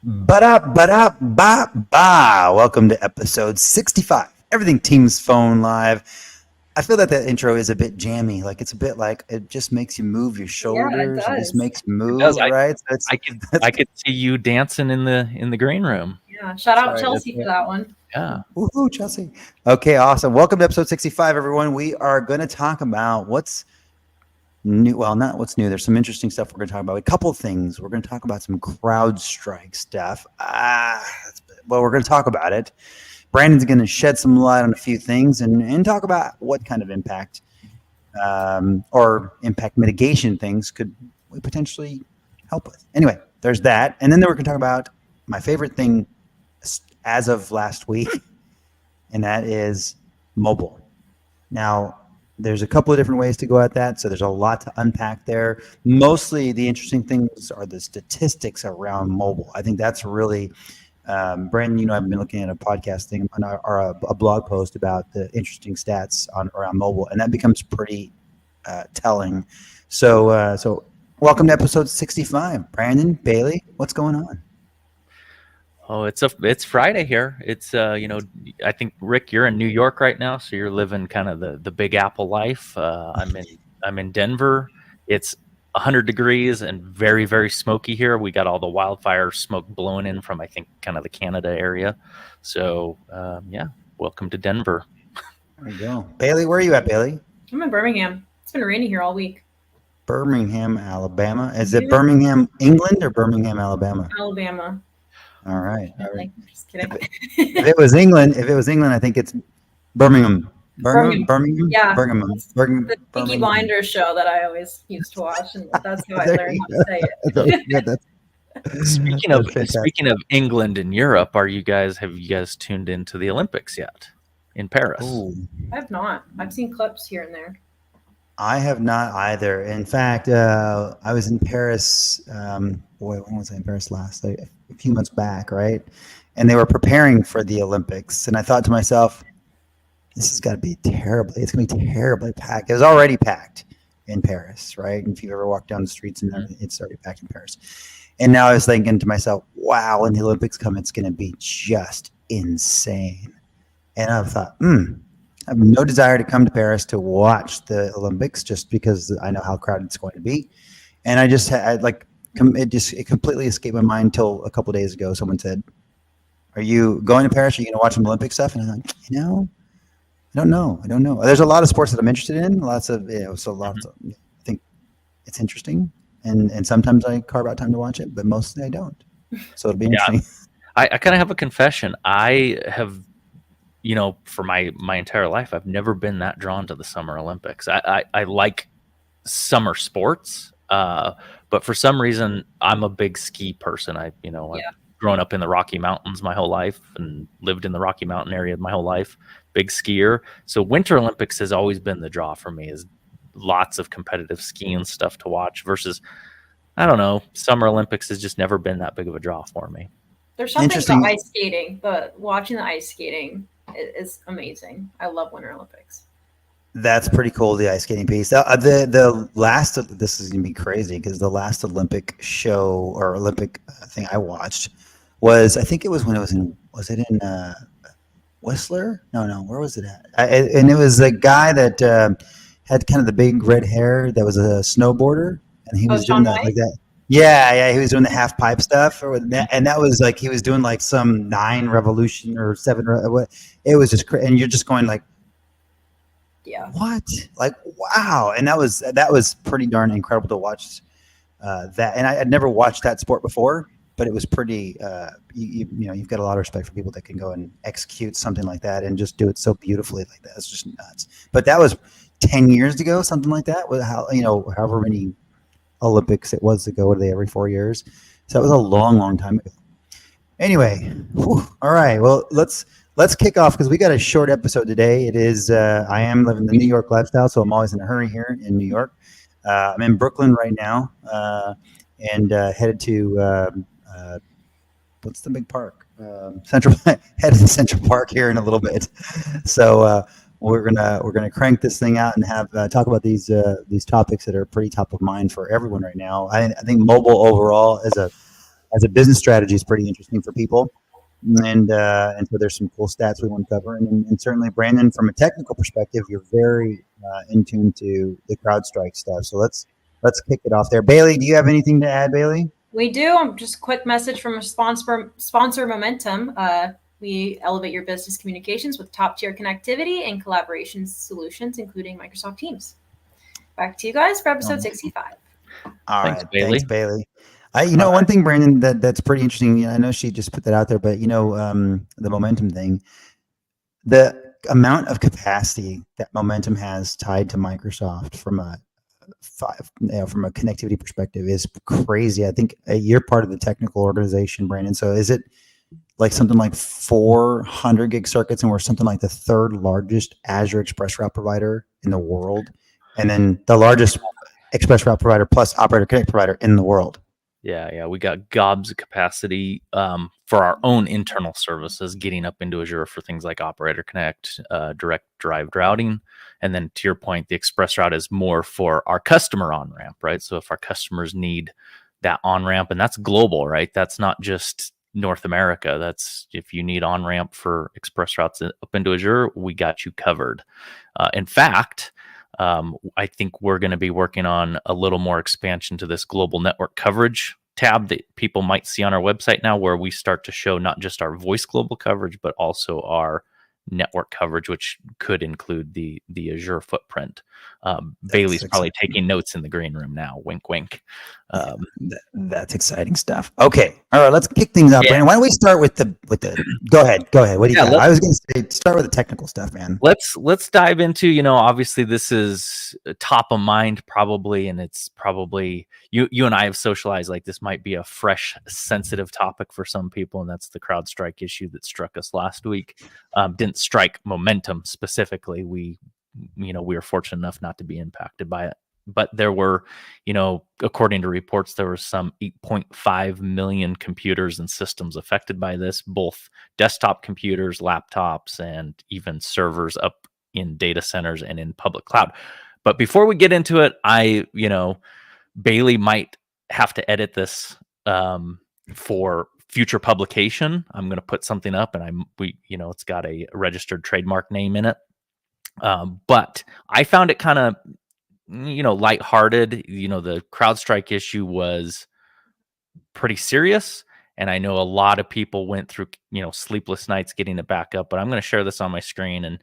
Ba-da-ba-da-ba-ba. Welcome to episode 65. Everything Teams Phone Live. I feel that intro is a bit jammy. Like it's a bit like it just makes you move your shoulders. It just makes you move, It does. right? So I could see you dancing in the green room. Yeah, shout out Chelsea for that one. Yeah. Woohoo, Chelsea. Okay, awesome. Welcome to episode 65, everyone. We are going to talk about what's new. Well, not what's new. There's some interesting stuff we're going to talk about. A couple of things. We're going to talk about some CrowdStrike stuff. We're going to talk about it. Brandon's going to shed some light on a few things and talk about what kind of impact or impact mitigation things could potentially help us. Anyway, there's that. And then we're going to talk about my favorite thing as of last week, and that is mobile. Now, there's a couple of different ways to go at that, so there's a lot to unpack there. Mostly the interesting things are the statistics around mobile. I think that's really Brandon, I've been looking at a podcast thing or a blog post about the interesting stats around mobile, and that becomes pretty telling. So welcome to episode 65. Brandon, Bailey, what's going on? Oh, it's Friday here. It's I think Rick, you're in New York right now, so you're living kind of the Big Apple life. I'm in Denver. It's 100 degrees and very, very smoky here. We got all the wildfire smoke blowing in from, I think, kind of the Canada area. So, welcome to Denver. There you go. Bailey, where are you at, Bailey? I'm in Birmingham. It's been raining here all week. Birmingham, Alabama. Is it Birmingham, England, or Birmingham, Alabama? Alabama. All right. Just kidding. If it was England, I think it's Birmingham. Birmingham. Yeah. Birmingham. The Peaky Blinders show that I always used to watch, and that's how I learned how to say it. Speaking of England and Europe, have you guys tuned into the Olympics yet in Paris? Ooh. I have not. I've seen clips here and there. I have not either. In fact, I was in Paris. When was I in Paris last? A few months back, right? And they were preparing for the Olympics, and I thought to myself, this has got to be terribly. It's going to be terribly packed. It was already packed in Paris, right? And if you've ever walked down the streets and everything, it's already packed in Paris. And now I was thinking to myself, wow, when the Olympics come, it's going to be just insane. And I thought, I have no desire to come to Paris to watch the Olympics just because I know how crowded it's going to be. And it completely escaped my mind until a couple of days ago. Someone said, "Are you going to Paris? Are you going to watch some Olympic stuff?" And I'm like, I don't know. There's a lot of sports that I'm interested in. I think it's interesting, and sometimes I carve out time to watch it, but mostly I don't. So it'll be interesting. I kind of have a confession. I have, for my entire life, I've never been that drawn to the Summer Olympics. I like summer sports, but for some reason, I'm a big ski person. I've grown up in the Rocky Mountains my whole life and lived in the Rocky Mountain area my whole life. Big skier. So Winter Olympics has always been the draw for me, is lots of competitive skiing stuff to watch versus, I don't know, Summer Olympics has just never been that big of a draw for me. There's something about ice skating, but watching the ice skating is amazing. I love Winter Olympics. That's pretty cool, the ice skating piece. The last, this is going to be crazy because the last Olympic show or Olympic thing I watched was, I think it was when it was it in Whistler? No, where was it at? And it was a guy that had kind of the big red hair that was a snowboarder, and he was doing that like that. Yeah, he was doing the half pipe stuff, and that was like he was doing like some 9 revolution or 7. It was just and you're just going like, yeah, what? Like, wow! And that was pretty darn incredible to watch that. And I had never watched that sport before, but it was pretty. You've got a lot of respect for people that can go and execute something like that and just do it so beautifully like that. It's just nuts. But that was 10 years ago, something like that. With however many Olympics it was ago. What are they, every 4 years? So it was a long time ago. Anyway, all right. Well, let's kick off because we got a short episode today. It is I am living the New York lifestyle, so I'm always in a hurry here in New York. I'm in Brooklyn right now, and headed to what's the big park? Headed to Central Park here in a little bit. So we're gonna crank this thing out and have talk about these topics that are pretty top of mind for everyone right now. I think mobile overall as as a business strategy is pretty interesting for people. And so there's some cool stats we want to cover. And certainly, Brandon, from a technical perspective, you're very in tune to the CrowdStrike stuff. So let's kick it off there. Bailey, do you have anything to add, Bailey? We do. Just a quick message from a sponsor Momentum. We elevate your business communications with top-tier connectivity and collaboration solutions, including Microsoft Teams. Back to you guys for episode 65. All Thanks, right. Bailey. Thanks, Bailey. One thing, Brandon, that's pretty interesting. I know she just put that out there, but the Momentum thing, the amount of capacity that Momentum has tied to Microsoft from a connectivity perspective is crazy. I think you're part of the technical organization, Brandon. So is it like something like 400 gig circuits, and we're something like the third largest Azure Express Route provider in the world, and then the largest Express Route provider plus Operator Connect provider in the world? Yeah, we got gobs of capacity for our own internal services, getting up into Azure for things like Operator Connect, direct derived routing, and then to your point, the Express Route is more for our customer on ramp, right? So if our customers need that on ramp, and that's global, right? That's not just North America. That's if you need on ramp for Express Routes up into Azure, we got you covered. In fact, I think we're going to be working on a little more expansion to this global network coverage tab that people might see on our website now, where we start to show not just our voice global coverage, but also our network coverage, which could include the Azure footprint. Bailey's probably taking notes in the green room now. Wink, wink. That's exciting stuff. Okay, all right, let's kick things off, Brandon. Why don't we start with the? Go ahead. What do you got? I was going to say start with the technical stuff, man. Let's dive into. Obviously this is top of mind probably, and it's probably you and I have socialized like this might be a fresh, sensitive topic for some people, and that's the CrowdStrike issue that struck us last week. Didn't strike Momentum specifically. We were fortunate enough not to be impacted by it. But there were, according to reports, there were some 8.5 million computers and systems affected by this, both desktop computers, laptops, and even servers up in data centers and in public cloud. But before we get into it, Bailey might have to edit this for future publication. I'm going to put something up, and it's got a registered trademark name in it. But I found it kind of, lighthearted. The CrowdStrike issue was pretty serious, and I know a lot of people went through, sleepless nights getting it back up. But I'm going to share this on my screen, and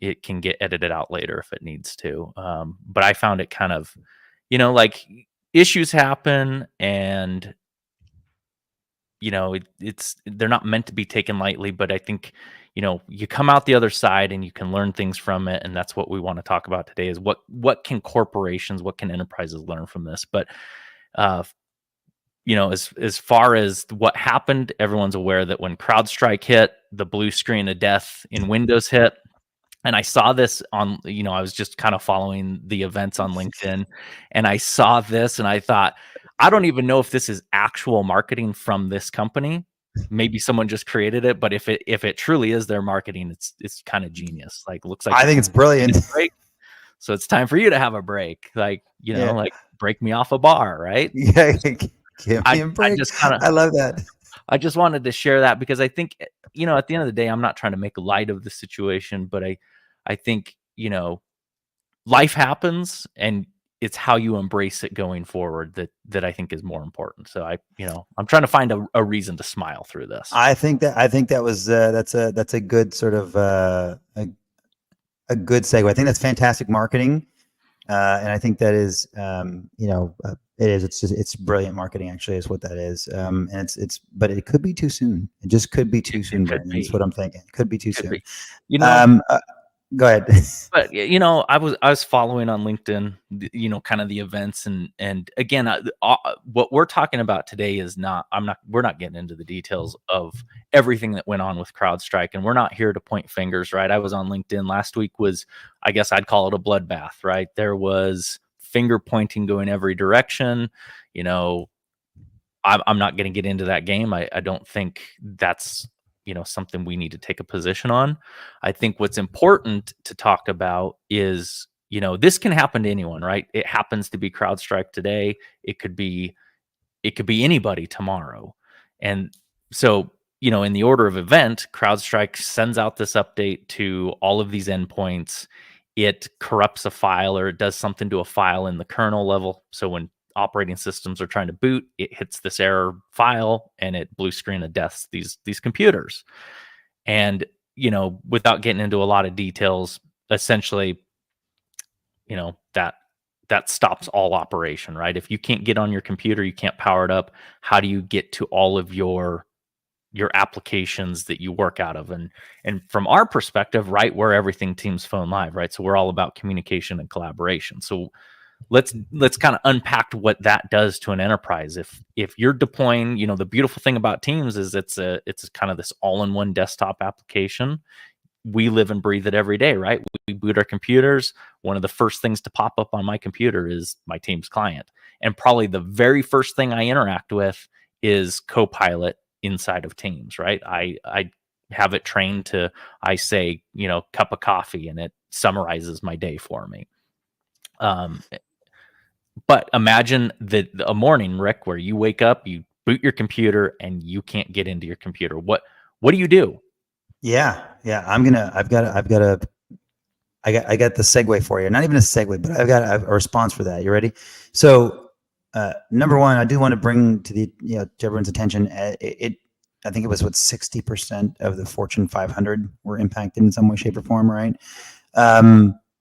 it can get edited out later if it needs to. But I found it kind of, like issues happen, and they're not meant to be taken lightly. But I think you come out the other side and you can learn things from it. And that's what we want to talk about today is what can corporations, what can enterprises learn from this? But, as far as what happened, everyone's aware that when CrowdStrike hit, the blue screen of death in Windows hit. And I saw this on, I was just kind of following the events on LinkedIn, and I saw this and I thought, I don't even know if this is actual marketing from this company. Maybe someone just created it, but if it truly is their marketing, it's kind of genius. Like, looks like I think it's brilliant. So it's time for you to have a break. Like, like break me off a bar, right? Yeah, give me a break. I love that. I just wanted to share that because I think, at the end of the day, I'm not trying to make light of the situation, but I think, life happens, and it's how you embrace it going forward that I think is more important. So I'm trying to find a reason to smile through this. I think that was that's a good sort of a good segue. I think that's fantastic marketing, and I think that is it is. It's brilliant marketing. Actually, is what that is. And but it could be too soon. It just could be too soon. That's what I'm thinking. It could be too soon. Go ahead. But I was following on LinkedIn, kind of the events, and again, what we're talking about today is we're not getting into the details of everything that went on with CrowdStrike, and we're not here to point fingers, right? I was on LinkedIn last week. I guess I'd call it a bloodbath, right? There was finger pointing going every direction. I'm not going to get into that game. I don't think that's something we need to take a position on. I think what's important to talk about is, this can happen to anyone, right? It happens to be CrowdStrike today. It could be anybody tomorrow. And so, in the order of event, CrowdStrike sends out this update to all of these endpoints. It corrupts a file, or it does something to a file in the kernel level. So when operating systems are trying to boot, it hits this error file and it blue screen of deaths these computers. And, without getting into a lot of details, essentially, that stops all operation, right? If you can't get on your computer, you can't power it up. How do you get to all of your applications that you work out of? And from our perspective, right, we're everything Teams Phone Live, right? So we're all about communication and collaboration. So let's kind of unpack what that does to an enterprise. If you're deploying, the beautiful thing about Teams is it's kind of this all-in-one desktop application. We live and breathe it every day, right? We boot our computers. One of the first things to pop up on my computer is my Teams client. And probably the very first thing I interact with is Copilot inside of Teams, right? I have it trained to, I say, cup of coffee, and it summarizes my day for me. But imagine a morning, Rick, where you wake up, you boot your computer, and you can't get into your computer. What do you do? Yeah. I got the segue for you. Not even a segue, but I've got a response for that. You ready? So, number one, I do want to bring to to everyone's attention. I think it was 60% of the Fortune 500 were impacted in some way, shape, or form, right?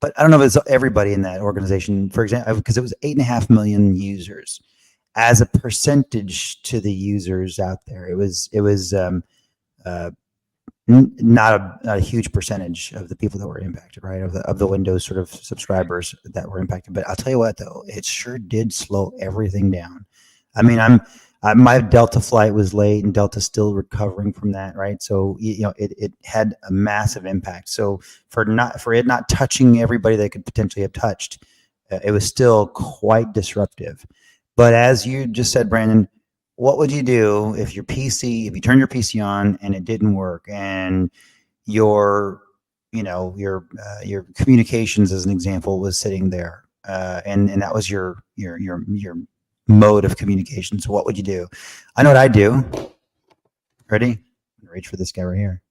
But I don't know if it's everybody in that organization. For example, because it was 8.5 million users. As a percentage to the users out there, it was not a huge percentage of the people that were impacted, right? Of the Windows sort of subscribers that were impacted. But I'll tell you what, though, it sure did slow everything down. I mean, my Delta flight was late, and Delta's still recovering from that, right? So it had a massive impact. So for it not touching everybody that could potentially have touched, it was still quite disruptive. But as you just said, Brandon, what would you do if you turn your PC on and it didn't work, and your communications, as an example, was sitting there, and that was your mode of communication? So what would you do? I know what I'd do. Ready? I'm gonna reach for this guy right here.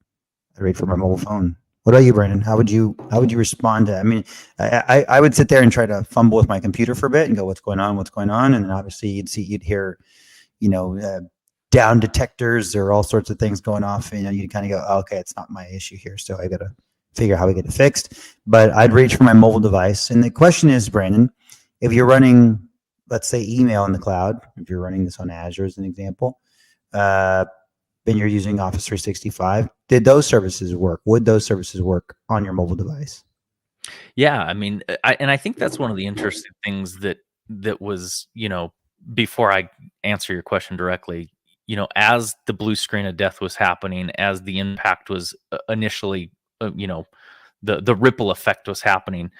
I reach for my mobile phone. What about you, Brandon? How would you respond to that? I mean, I would sit there and try to fumble with my computer for a bit and go, what's going on? And then obviously you'd hear, down detectors or all sorts of things going off. You kind of go, oh, okay, it's not my issue here, so I got to figure out how we get it fixed. But I'd reach for my mobile device. And the question is, Brandon, if you're running, let's say, email in the cloud, if you're running this on Azure as an example, then you're using Office 365, did those services work? Would those services work on your mobile device? Yeah, I mean, I think that's one of the interesting things that was, before I answer your question directly, as the blue screen of death was happening, as the impact was initially, the ripple effect was happening,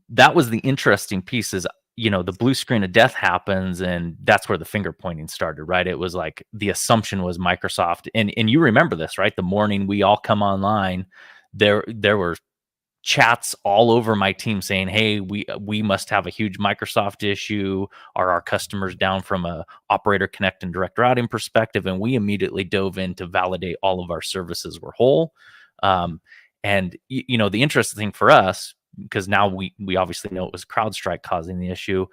that was the interesting piece is, the blue screen of death happens, and that's where the finger pointing started, right? It was like the assumption was Microsoft. And you remember this, right? The morning we all come online, there were chats all over my team saying, hey, we must have a huge Microsoft issue. Are our customers down from a operator connect and direct routing perspective? And we immediately dove in to validate all of our services were whole. And the interesting thing for us, because now we obviously know it was CrowdStrike causing the issue,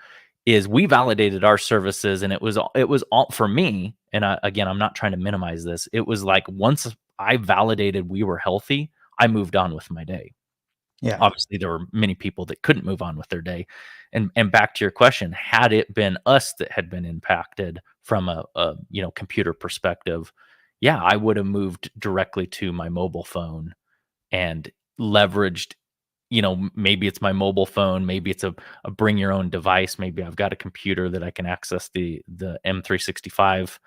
is we validated our services, and it was all for me. And again, I'm not trying to minimize this. It was like, once I validated we were healthy, I moved on with my day. Yeah. Obviously, there were many people that couldn't move on with their day. And back to your question, had it been us that had been impacted from a computer perspective, yeah, I would have moved directly to my mobile phone and leveraged, maybe it's my mobile phone, maybe it's a bring your own device, maybe I've got a computer that I can access the M365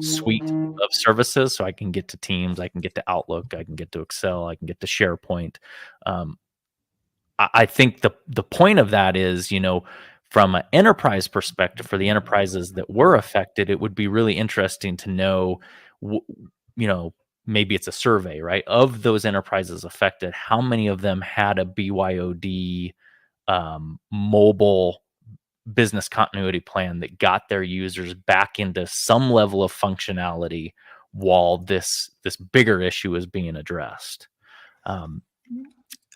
suite of services, so I can get to Teams, I can get to Outlook, I can get to Excel, I can get to SharePoint. I think the point of that is, from an enterprise perspective, for the enterprises that were affected, it would be really interesting to know, maybe it's a survey, right? Of those enterprises affected, how many of them had a BYOD mobile business continuity plan that got their users back into some level of functionality while this bigger issue is being addressed.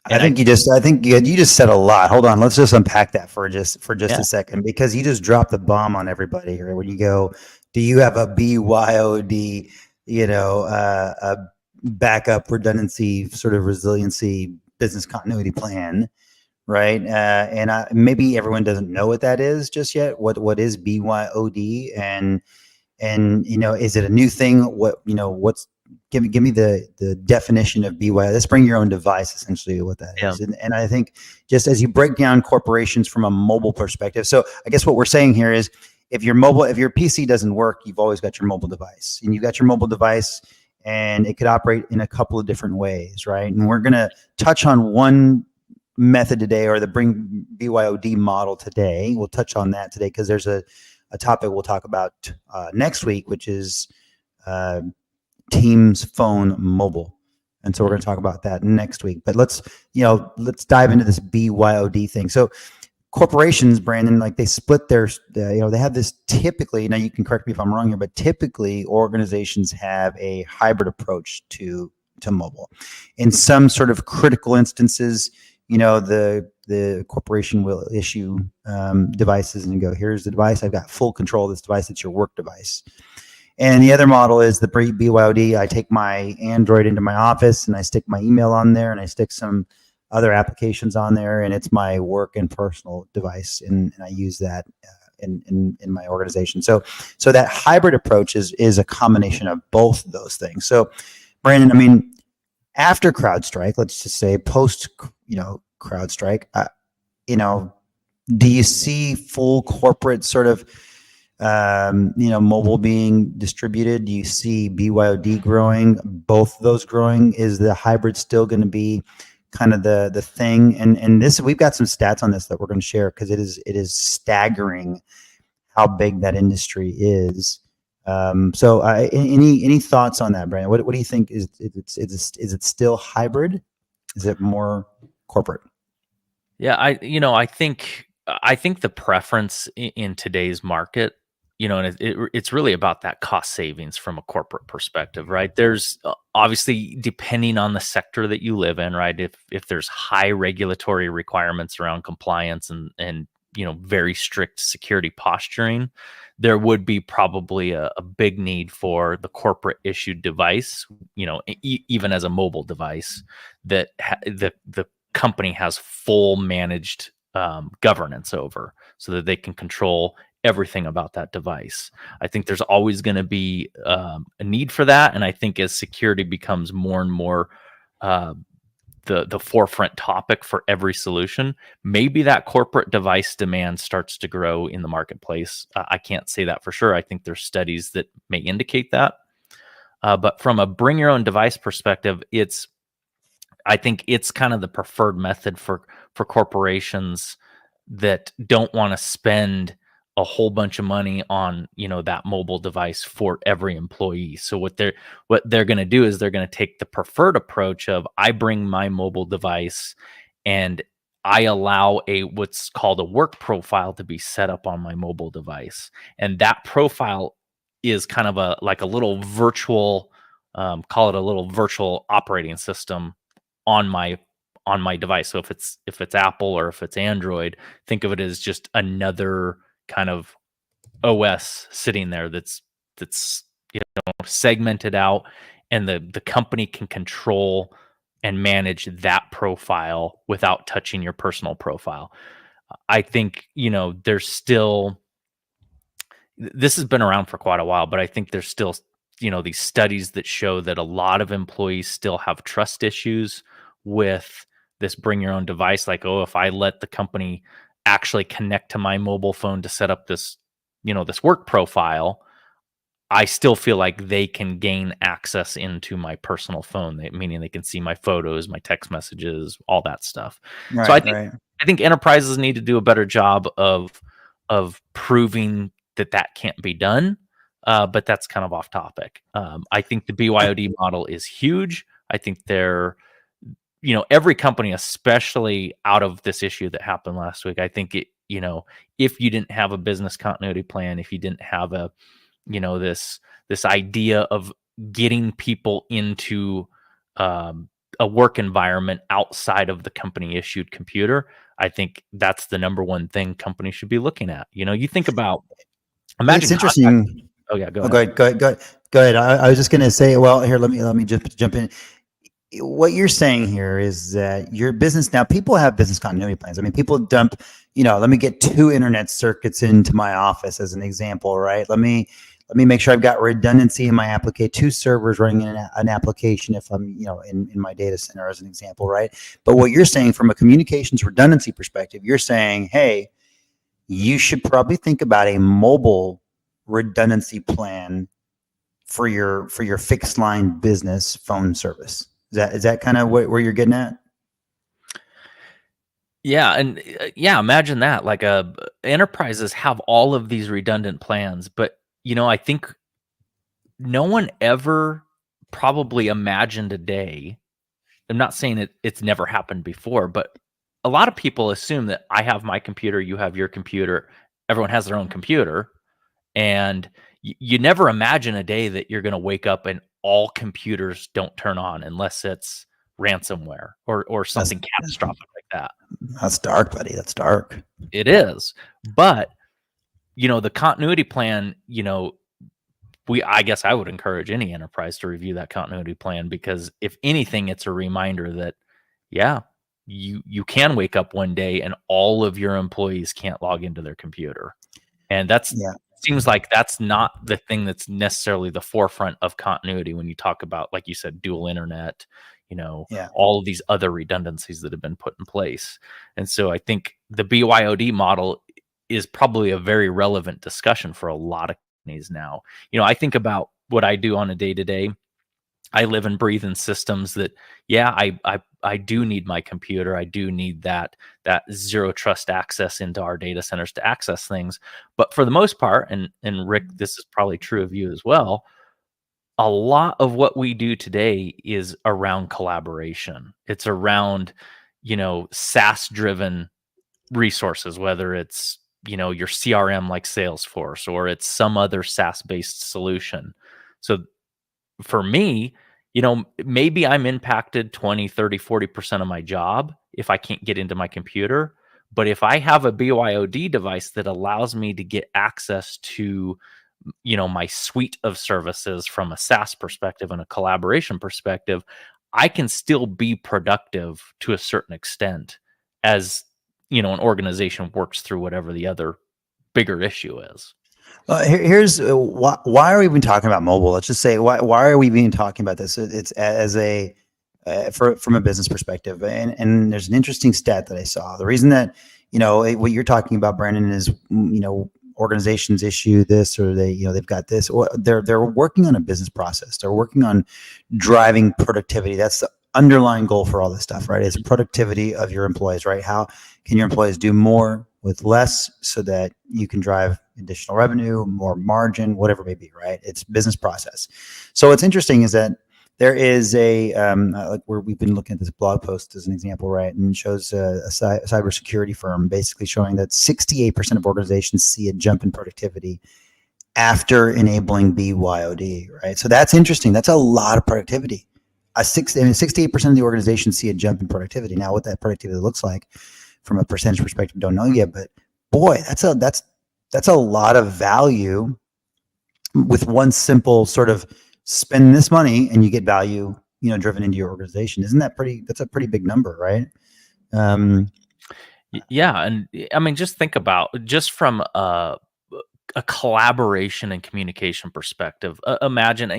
I think you just said a lot. Hold on, let's just unpack that for just Yeah. a second, because you just dropped the bomb on everybody here. When you go, do you have a BYOD, a backup redundancy sort of resiliency business continuity plan, right? And maybe everyone doesn't know what that is just yet. What is BYOD, and is it a new thing? Give me the definition of BYOD. Let's bring your own device, essentially what that is. And I think just as you break down corporations from a mobile perspective, so I guess what we're saying here is if your PC doesn't work, you've always got your mobile device, and you've got your mobile device, and it could operate in a couple of different ways, right? And we're going to touch on one method today, or the bring BYOD model today. We'll touch on that today because there's a topic we'll talk about next week, which is Teams Phone Mobile. And so we're going to talk about that next week. But let's dive into this BYOD thing. So corporations, Brandon, like they split their, they have this typically, now you can correct me if I'm wrong here, but typically organizations have a hybrid approach to mobile. In some sort of critical instances, the corporation will issue devices and go, here's the device. I've got full control of this device. It's your work device. And the other model is the BYOD. I take my Android into my office and I stick my email on there and I stick some other applications on there, and it's my work and personal device, and I use that in my organization. So that hybrid approach is a combination of both of those things. So Brandon, I mean, after CrowdStrike, let's just say post, CrowdStrike, do you see full corporate sort of, mobile being distributed? Do you see BYOD growing? Both of those growing? Is the hybrid still going to be kind of the thing? And this, we've got some stats on this that we're going to share because it is staggering how big that industry is. So any thoughts on that, Brandon? What do you think? Is it still hybrid? Is it more corporate? Yeah, I think the preference in today's market, and it's really about that cost savings from a corporate perspective, right? There's obviously, depending on the sector that you live in, right? If there's high regulatory requirements around compliance and very strict security posturing, there would be probably a big need for the corporate issued device, even as a mobile device that the company has full managed governance over, so that they can control everything about that device. I think there's always going to be a need for that, and I think as security becomes more and more the forefront topic for every solution, maybe that corporate device demand starts to grow in the marketplace. I can't say that for sure. I think there's studies that may indicate that. But from a bring your own device perspective, I think it's kind of the preferred method for corporations that don't want to spend a whole bunch of money on that mobile device for every employee. So what they're going to do is they're going to take the preferred approach of, I bring my mobile device and I allow what's called a work profile to be set up on my mobile device, and that profile is kind of a little virtual, call it a little virtual operating system on my device. So if it's Apple or if it's Android, think of it as just another kind of OS sitting there that's segmented out, and the company can control and manage that profile without touching your personal profile. I think there's still, this has been around for quite a while, but I think there's still these studies that show that a lot of employees still have trust issues with this bring your own device. Like, oh, if I let the company actually connect to my mobile phone to set up this this work profile, I still feel like they can gain access into my personal phone, meaning they can see my photos, my text messages, all that stuff. Right, so I think enterprises need to do a better job of proving that can't be done. But that's kind of off topic. I think the BYOD model is huge. I think every company, especially out of this issue that happened last week, I think if you didn't have a business continuity plan, if you didn't have a, this idea of getting people into a work environment outside of the company issued computer, I think that's the number one thing companies should be looking at. You think about, imagine It's interesting. Oh yeah, go Oh, ahead. go ahead. I was just going to say, well, here, let me just jump in. What you're saying here is that your business now, people have business continuity plans. I mean, people dump, let me get 2 internet circuits into my office as an example, right? Let me make sure I've got redundancy in my application, 2 servers running in an application if I'm, in my data center as an example, right? But what you're saying from a communications redundancy perspective, you're saying, hey, you should probably think about a mobile redundancy plan for your fixed line business phone service. Is that kind of where you're getting at? Yeah, and imagine that. Like enterprises have all of these redundant plans, but I think no one ever probably imagined a day. I'm not saying it's never happened before, but a lot of people assume that I have my computer, you have your computer, everyone has their own computer, and you never imagine a day that you're going to wake up and all computers don't turn on unless it's ransomware or something catastrophic like that. That's dark, buddy. That's dark. It is. But, the continuity plan, I guess I would encourage any enterprise to review that continuity plan, because if anything, it's a reminder that, you can wake up one day and all of your employees can't log into their computer. And seems like that's not the thing that's necessarily the forefront of continuity when you talk about, like you said, dual internet, all of these other redundancies that have been put in place. And so I think the BYOD model is probably a very relevant discussion for a lot of companies now. I think about what I do on a day-to-day. I live and breathe in systems that, I do need my computer. I do need that zero trust access into our data centers to access things. But for the most part, and Rick, this is probably true of you as well, a lot of what we do today is around collaboration. It's around, SaaS-driven resources, whether it's, your CRM like Salesforce, or it's some other SaaS-based solution. So for me, maybe I'm impacted 20, 30, 40% of my job if I can't get into my computer. But if I have a BYOD device that allows me to get access to, my suite of services from a SaaS perspective and a collaboration perspective, I can still be productive to a certain extent as, an organization works through whatever the other bigger issue is. Here's why are we even talking about mobile? Let's just say why are we even talking about this? It's as a from a business perspective, and there's an interesting stat that I saw. The reason that what you're talking about, Brandon, is organizations issue this, or they've got this, or they're working on a business process. They're working on driving productivity. That's the underlying goal for all this stuff, right? It's productivity of your employees, right? How can your employees do more with less so that you can drive additional revenue, more margin, whatever it may be, right? It's business process. So what's interesting is that there is a like we've been looking at this blog post as an example, right? And it shows a cybersecurity firm basically showing that 68% of organizations see a jump in productivity after enabling BYOD, right? So that's interesting. That's a lot of productivity. 68% of the organizations see a jump in productivity. Now, what that productivity looks like from a percentage perspective, don't know yet, but boy, that's a lot of value with one simple sort of spend this money and you get value, driven into your organization. Isn't that that's a pretty big number, right? Yeah. And I mean, just think about just from a collaboration and communication perspective. Imagine,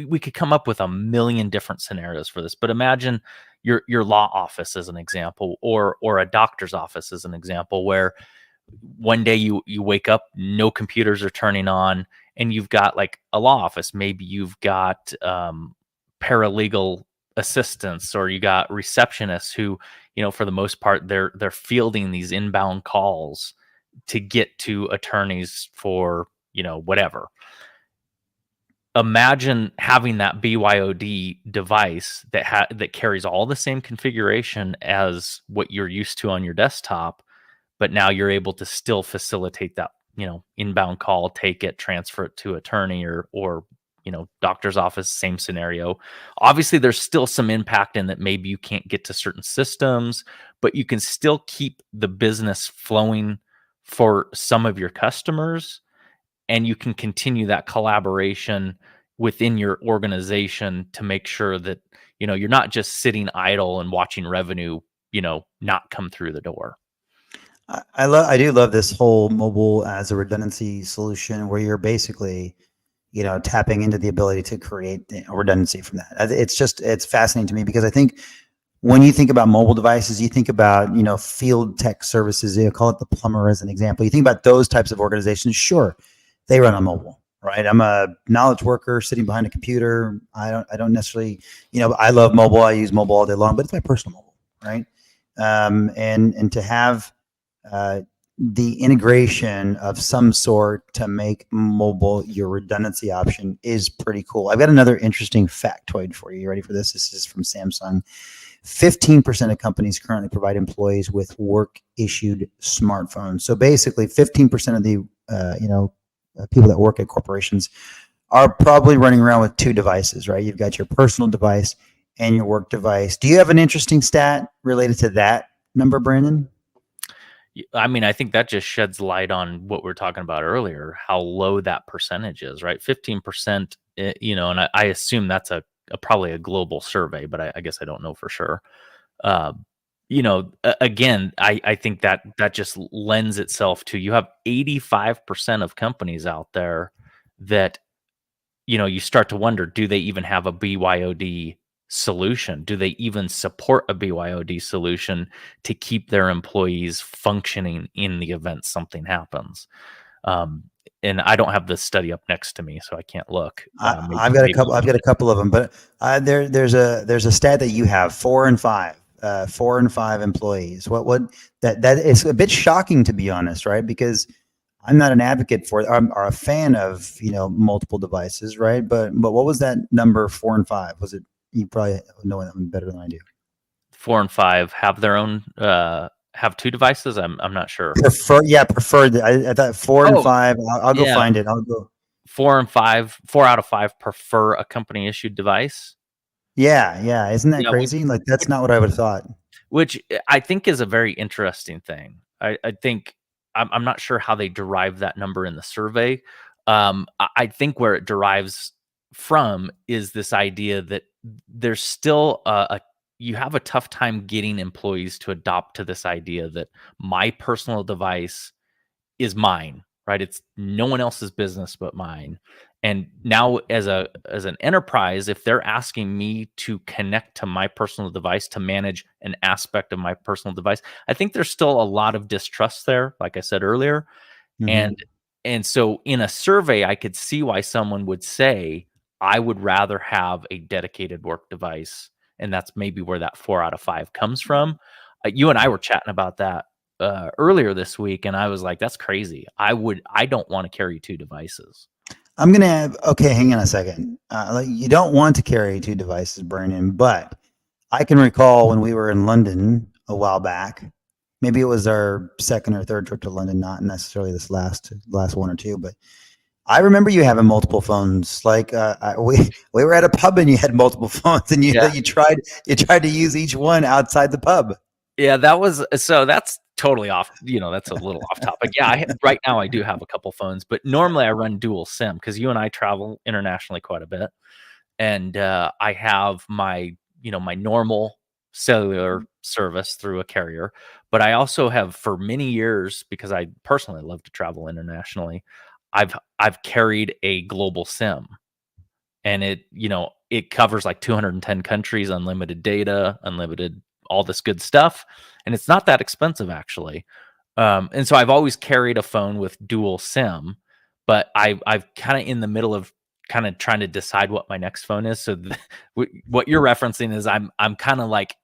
we could come up with a million different scenarios for this, but imagine your law office as an example, or a doctor's office as an example, where one day you wake up, no computers are turning on, and you've got like a law office. Maybe you've got paralegal assistants, or you got receptionists who, for the most part, they're fielding these inbound calls to get to attorneys for, whatever. Imagine having that BYOD device that carries all the same configuration as what you're used to on your desktop, but now you're able to still facilitate that, inbound call, take it, transfer it to attorney or doctor's office, same scenario. Obviously, there's still some impact in that maybe you can't get to certain systems, but you can still keep the business flowing for some of your customers, and you can continue that collaboration within your organization to make sure that, you're not just sitting idle and watching revenue, not come through the door. I do love this whole mobile as a redundancy solution where you're basically, tapping into the ability to create redundancy from that. It's fascinating to me because I think when you think about mobile devices, you think about, field tech services, call it the plumber as an example. You think about those types of organizations. Sure, they run on mobile, right? I'm a knowledge worker sitting behind a computer. I don't necessarily, I love mobile. I use mobile all day long, but it's my personal mobile, right? And to have the integration of some sort to make mobile your redundancy option is pretty cool. I've got another interesting factoid for you. You ready for this? This is from Samsung. 15% of companies currently provide employees with work-issued smartphones. So basically, 15% of the people that work at corporations are probably running around with two devices, right? You've got your personal device and your work device. Do you have an interesting stat related to that number, Brandon? I mean, I think that just sheds light on what we were talking about earlier, how low that percentage is, right? 15%, and I assume that's probably a global survey, but I guess I don't know for sure. Again, I think that just lends itself to, you have 85% of companies out there that, you start to wonder, do they even have a BYOD solution? Do they even support a BYOD solution to keep their employees functioning in the event something happens? And I don't have the study up next to me, so I can't look. I've got a couple of them, but there's a stat that you have 4 and 5 employees. What that is a bit shocking, to be honest, right? Because I'm not an advocate for it, or a fan of multiple devices, right? But what was that number 4 and 5? Was it? You probably know that one better than I do. 4 and 5 have their own have two devices. I'm not sure. Preferred. I thought 4 and 5. I'll go find it. I'll go. 4 and 5. 4 out of 5 prefer a company issued device. Yeah. Isn't that crazy? Like that's not what I would have thought. Which I think is a very interesting thing. I think I'm not sure how they derive that number in the survey. I think where it derives from is this idea that there's still you have a tough time getting employees to adopt to this idea that my personal device is mine, right? It's no one else's business but mine. And now as an enterprise, if they're asking me to connect to my personal device to manage an aspect of my personal device, I think there's still a lot of distrust there, like I said earlier. Mm-hmm. And so in a survey, I could see why someone would say, I would rather have a dedicated work device. And that's maybe where that 4 out of 5 comes from. You and I were chatting about that earlier this week, and I was like, that's crazy. I don't want to carry 2 devices. I'm going to have, okay, hang on a second. You don't want to carry 2 devices, Brandon, but I can recall when we were in London a while back, maybe it was our second or third trip to London, not necessarily this last one or two, but I remember you having multiple phones. Like we were at a pub and you had multiple phones, and you tried to use each one outside the pub. Yeah, that's totally off. That's a little off topic. Yeah, right now I do have a couple phones, but normally I run dual SIM because you and I travel internationally quite a bit, and I have my my normal cellular service through a carrier, but I also have for many years, because I personally love to travel internationally, I've carried a global SIM, and it covers like 210 countries, unlimited data, unlimited all this good stuff, and it's not that expensive actually. And so I've always carried a phone with dual SIM, but I've kind of in the middle of kind of trying to decide what my next phone is. So what you're referencing is I'm kind of like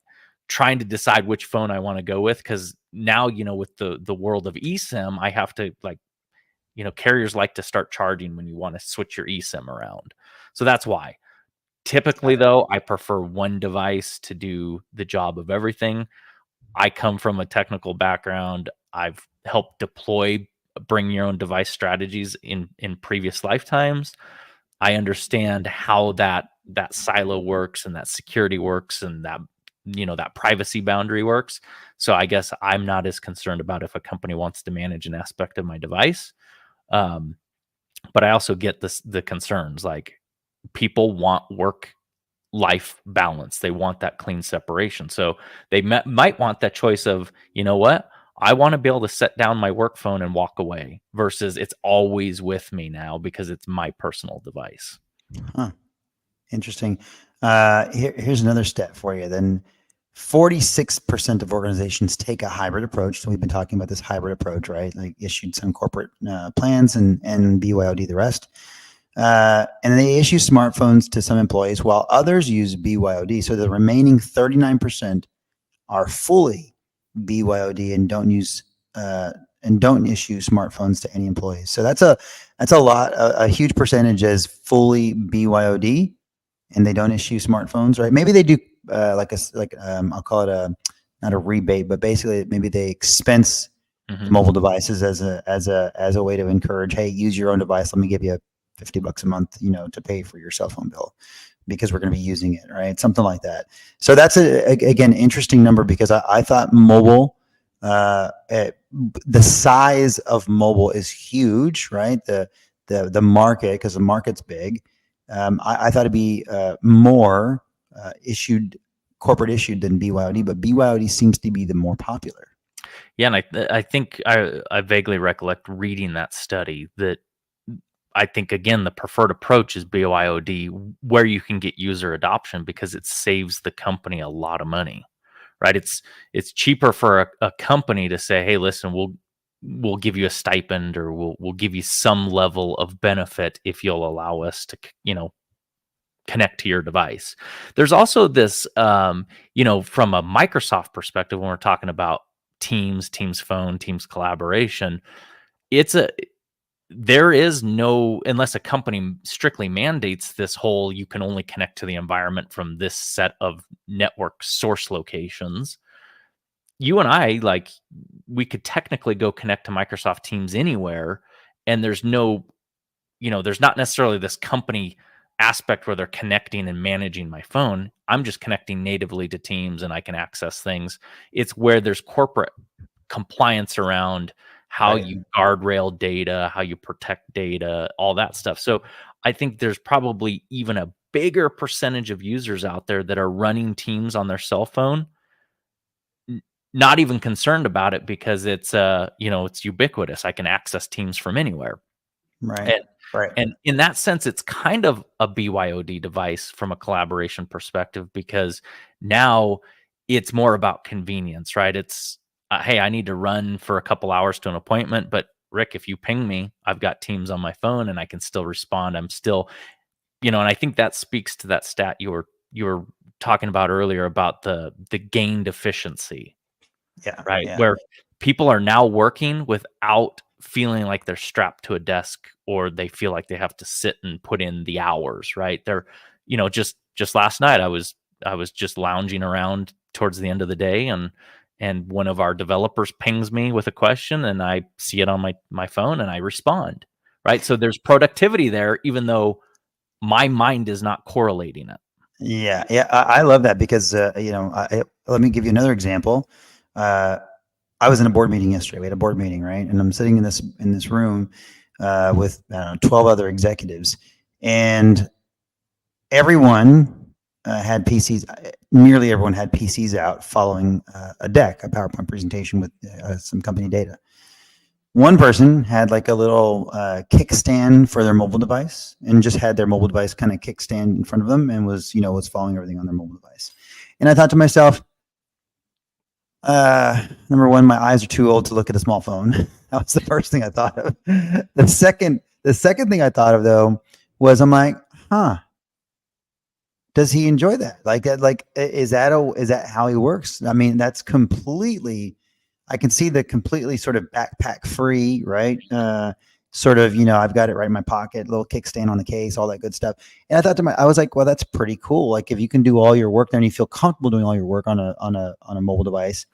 trying to decide which phone I want to go with, because now with the world of eSIM, I have to carriers like to start charging when you want to switch your eSIM around. So that's why. Typically, though, I prefer one device to do the job of everything. I come from a technical background. I've helped deploy bring your own device strategies in previous lifetimes. I understand how that silo works and that security works and that that privacy boundary works. So I guess I'm not as concerned about if a company wants to manage an aspect of my device. But I also get the concerns, like people want work life balance. They want that clean separation. So they might want that choice of, you know what? I want to be able to set down my work phone and walk away versus it's always with me now because it's my personal device. Huh. Interesting. Here's another stat for you. Then 46% of organizations take a hybrid approach. So we've been talking about this hybrid approach, right? Like issued some corporate plans and BYOD the rest. And they issue smartphones to some employees while others use BYOD. So the remaining 39% are fully BYOD and don't use and don't issue smartphones to any employees. So that's a lot. A huge percentage is fully BYOD, and they don't issue smartphones, right? Maybe they do I'll call it not a rebate, but basically maybe they expense mobile devices as a way to encourage, hey, use your own device. Let me give you $50 a month, to pay for your cell phone bill because we're going to be using it, right? Something like that. So that's again, interesting number because I thought mobile, the size of mobile is huge, right? The market, because the market's big. I thought it'd be more corporate issued than BYOD, but BYOD seems to be the more popular. Yeah, and I think I vaguely recollect reading that study that I think, again, the preferred approach is BYOD, where you can get user adoption because it saves the company a lot of money, right? It's cheaper for a company to say, hey, listen, we'll give you a stipend or we'll give you some level of benefit if you'll allow us to, connect to your device. There's also this, from a Microsoft perspective, when we're talking about Teams Phone, Teams collaboration, there is no, unless a company strictly mandates this whole, you can only connect to the environment from this set of network source locations. You and I, we could technically go connect to Microsoft Teams anywhere. And there's no, there's not necessarily this company aspect where they're connecting and managing my phone. I'm just connecting natively to Teams and I can access things. It's where there's corporate compliance around how you guardrail data, how you protect data, all that stuff. So I think there's probably even a bigger percentage of users out there that are running Teams on their cell phone, not even concerned about it because it's it's ubiquitous. I can access Teams from anywhere. Right. And in that sense, it's kind of a BYOD device from a collaboration perspective because now it's more about convenience, right? It's hey, I need to run for a couple hours to an appointment, but Rick, if you ping me, I've got Teams on my phone and I can still respond. I'm still, and I think that speaks to that stat you were talking about earlier about the gained efficiency. Yeah. Right. Yeah. Where people are now working without feeling like they're strapped to a desk or they feel like they have to sit and put in the hours, right? They're, just last night I was just lounging around towards the end of the day and one of our developers pings me with a question and I see it on my phone and I respond, right? So there's productivity there, even though my mind is not correlating it. Yeah. Yeah. I love that because, let me give you another example. I was in a board meeting yesterday. We had a board meeting, right? And I'm sitting in this room with 12 other executives, and everyone had PCs. Nearly everyone had PCs out, following a PowerPoint presentation with some company data. One person had like a little kickstand for their mobile device, and just had their mobile device kind of kickstand in front of them, and was following everything on their mobile device. And I thought to myself, number one, my eyes are too old to look at a small phone. That was the first thing I thought of. The second thing I thought of though was I'm like, does he enjoy that? Like, is that how he works? I mean, that's completely, I can see the completely sort of backpack free, right? Sort of, I've got it right in my pocket, little kickstand on the case, all that good stuff. And I thought I was like, well, that's pretty cool. Like if you can do all your work there and you feel comfortable doing all your work on a mobile device,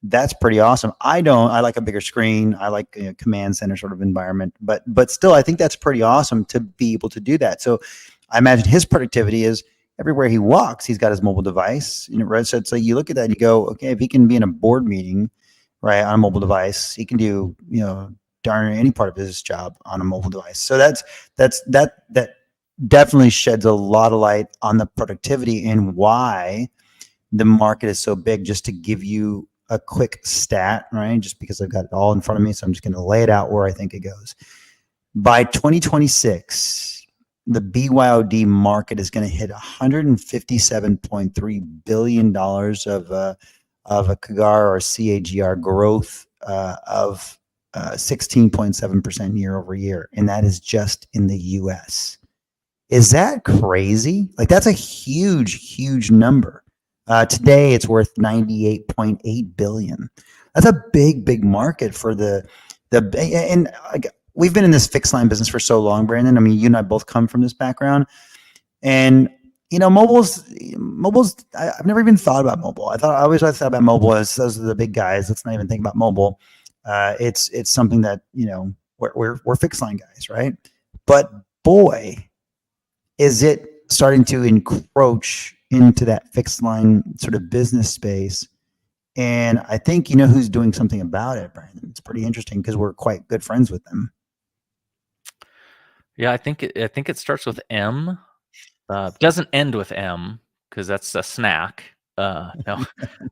That's pretty awesome. I like a bigger screen. I like a command center sort of environment, but still, I think that's pretty awesome to be able to do that. So I imagine his productivity is everywhere he walks, he's got his mobile device, right? So it's like you look at that and you go, okay, if he can be in a board meeting, right, on a mobile device, he can do, darn any part of his job on a mobile device. So that definitely sheds a lot of light on the productivity and why the market is so big. Just to give you a quick stat, right? Just because I've got it all in front of me, so I'm just going to lay it out where I think it goes. By 2026, the BYOD market is going to hit $157.3 billion of a CAGR or CAGR growth of 16.7% year over year. And that is just in the US. Is that crazy? Like, that's a huge, huge number. Today, it's worth $98.8 billion. That's a big, big market for and like, we've been in this fixed line business for so long, Brandon. I mean, you and I both come from this background, and mobiles. I've never even thought about mobile. I always thought about mobile as those are the big guys. Let's not even think about mobile. It's something that we're fixed line guys, right? But boy, is it starting to encroach into that fixed line sort of business space. And I think who's doing something about it, Brandon. It's pretty interesting because we're quite good friends with them. Yeah, I think it starts with M. Doesn't end with M because that's a snack. No,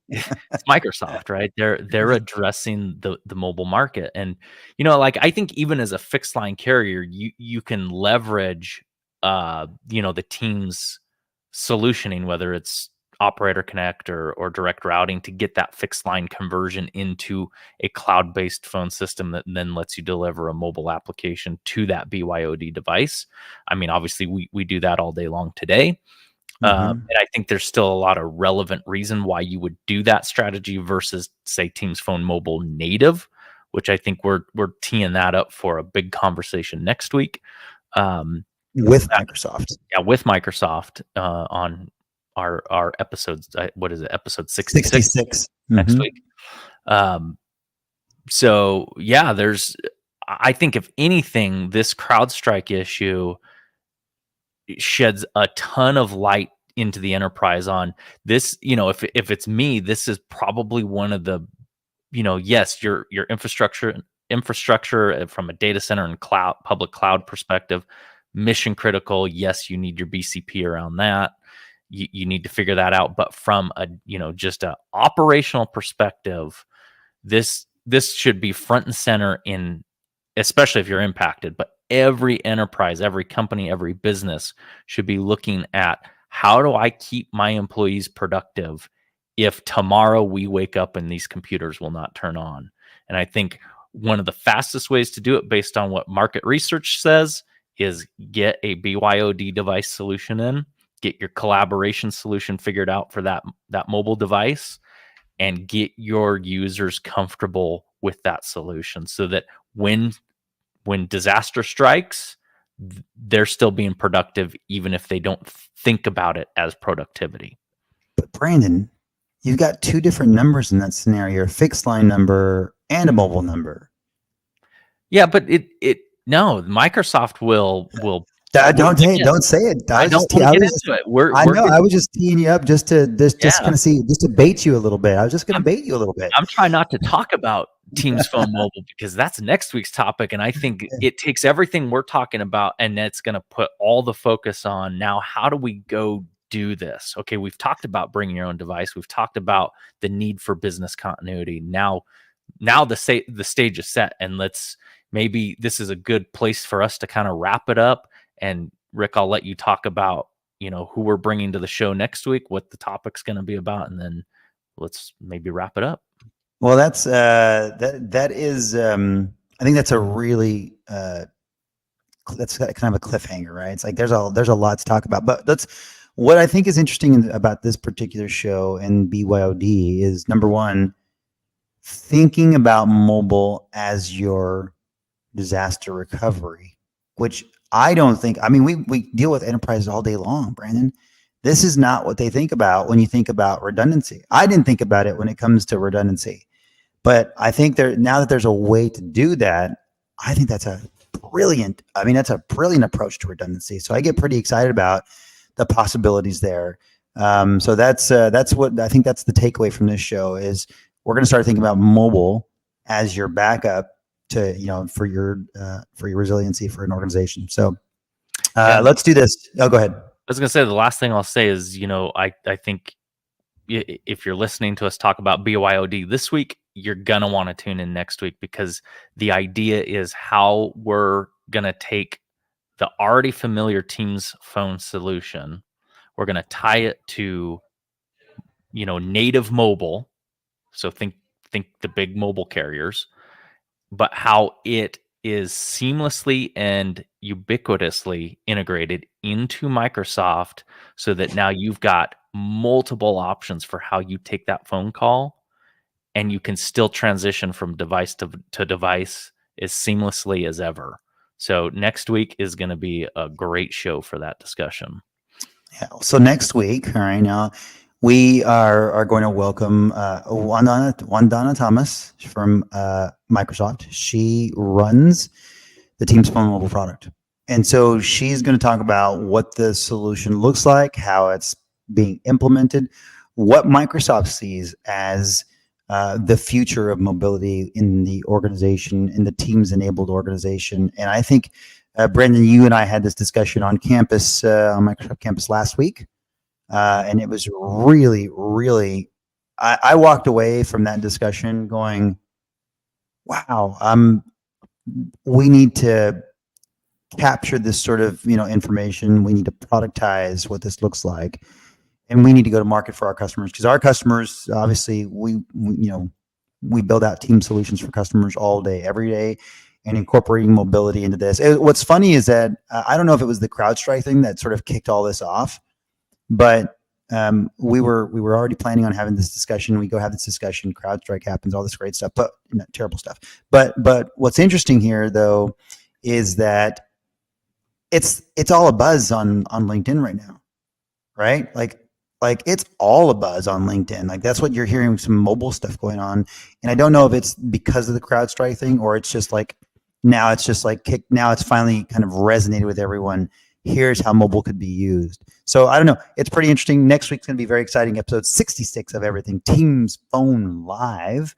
it's Microsoft, right? They're addressing the mobile market, and like I think even as a fixed line carrier, you can leverage the team's solutioning, whether it's Operator Connect or direct routing, to get that fixed line conversion into a cloud-based phone system that then lets you deliver a mobile application to that BYOD device. I mean, obviously we do that all day long today. And I think there's still a lot of relevant reason why you would do that strategy versus, say, Teams Phone Mobile native, which I think we're teeing that up for a big conversation next week. With Microsoft. Yeah, with Microsoft on our episodes. What is it? Episode 66 next week. So yeah, I think if anything, this CrowdStrike issue sheds a ton of light into the enterprise on this. If it's me, this is probably one of the, yes, your infrastructure from a data center and public cloud perspective, mission critical. Yes, you need your BCP around that. You need to figure that out. But from a just a operational perspective, this should be front and center especially if you're impacted. But every enterprise, every company, every business should be looking at, how do I keep my employees productive if tomorrow we wake up and these computers will not turn on? And I think one of the fastest ways to do it, based on what market research says, is get a BYOD device solution in, get your collaboration solution figured out for that mobile device, and get your users comfortable with that solution so that when disaster strikes, they're still being productive, even if they don't think about it as productivity. But Brandon, you've got two different numbers in that scenario, a fixed line number and a mobile number. Yeah, but no, Microsoft will. Don't say it. I don't want to get into it. I was just teeing you up just to kind of see, just to bait you a little bit. I was just going to bait you a little bit. I'm trying not to talk about Teams Phone Mobile because that's next week's topic, and I think it takes everything we're talking about, and it's going to put all the focus on now. How do we go do this? Okay, we've talked about bringing your own device. We've talked about the need for business continuity. Now the stage is set, and maybe this is a good place for us to kind of wrap it up. And Rick, I'll let you talk about, who we're bringing to the show next week, what the topic's going to be about, and then let's maybe wrap it up. Well, that's that is I think that's a really that's kind of a cliffhanger, right? It's like there's a lot to talk about, but what I think is interesting about this particular show and BYOD is, number one, thinking about mobile as your disaster recovery, which I don't think, we deal with enterprises all day long, Brandon. This is not what they think about when you think about redundancy. I didn't think about it when it comes to redundancy. But I think now that there's a way to do that, I think that's a brilliant approach to redundancy. So I get pretty excited about the possibilities there. So that's what I think that's the takeaway from this show is we're going to start thinking about mobile as your backup to, for your resiliency for an organization. So let's do this. Oh, go ahead. I was going to say the last thing I'll say is, I think if you're listening to us talk about BYOD this week, you're going to want to tune in next week, because the idea is how we're going to take the already familiar Teams phone solution. We're going to tie it to, native mobile. So think the big mobile carriers, but how it is seamlessly and ubiquitously integrated into Microsoft, so that now you've got multiple options for how you take that phone call, and you can still transition from device to device as seamlessly as ever. So next week is going to be a great show for that discussion. Yeah. So next week, all right, now we are going to welcome Wandana Thomas from Microsoft. She runs the Teams Phone mobile product. And so she's going to talk about what the solution looks like, how it's being implemented, what Microsoft sees as the future of mobility in the organization, in the Teams-enabled organization. And I think, Brendan, you and I had this discussion on campus, on Microsoft campus last week. And it was really, really, I walked away from that discussion going, wow, we need to capture this sort of, information. We need to productize what this looks like. And we need to go to market for our customers, because our customers, obviously, we build out team solutions for customers all day, every day, and incorporating mobility into this. What's funny is that I don't know if it was the CrowdStrike thing that sort of kicked all this off, but we were already planning on having this discussion. We go have this discussion. CrowdStrike happens, all this great stuff, but terrible stuff. But what's interesting here, though, is that it's all a buzz on LinkedIn right now, right? Like it's all a buzz on LinkedIn. Like that's what you're hearing, some mobile stuff going on. And I don't know if it's because of the CrowdStrike thing, or it's just like now it's finally kind of resonated with everyone. Here's how mobile could be used. So I don't know. It's pretty interesting. Next week's going to be very exciting. Episode 66 of Everything Teams Phone Live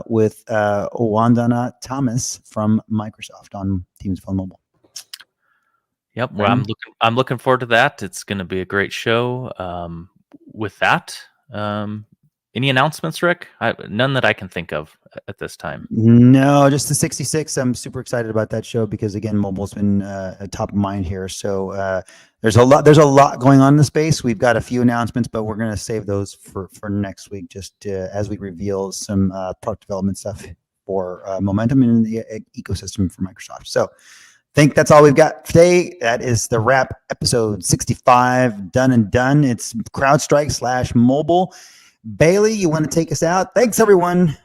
with Wandana Thomas from Microsoft on Teams Phone Mobile. Yep. Well, I'm looking forward to that. It's going to be a great show. With that, any announcements, Rick? None that I can think of at this time. No, just the 66. I'm super excited about that show because, again, mobile's been top of mind here. So there's a lot going on in the space. We've got a few announcements, but we're going to save those for next week, just as we reveal some product development stuff for momentum in the ecosystem for Microsoft. So I think that's all we've got today. That is the wrap, episode 65, done and done. It's CrowdStrike / mobile. Bailey, you want to take us out? Thanks, everyone.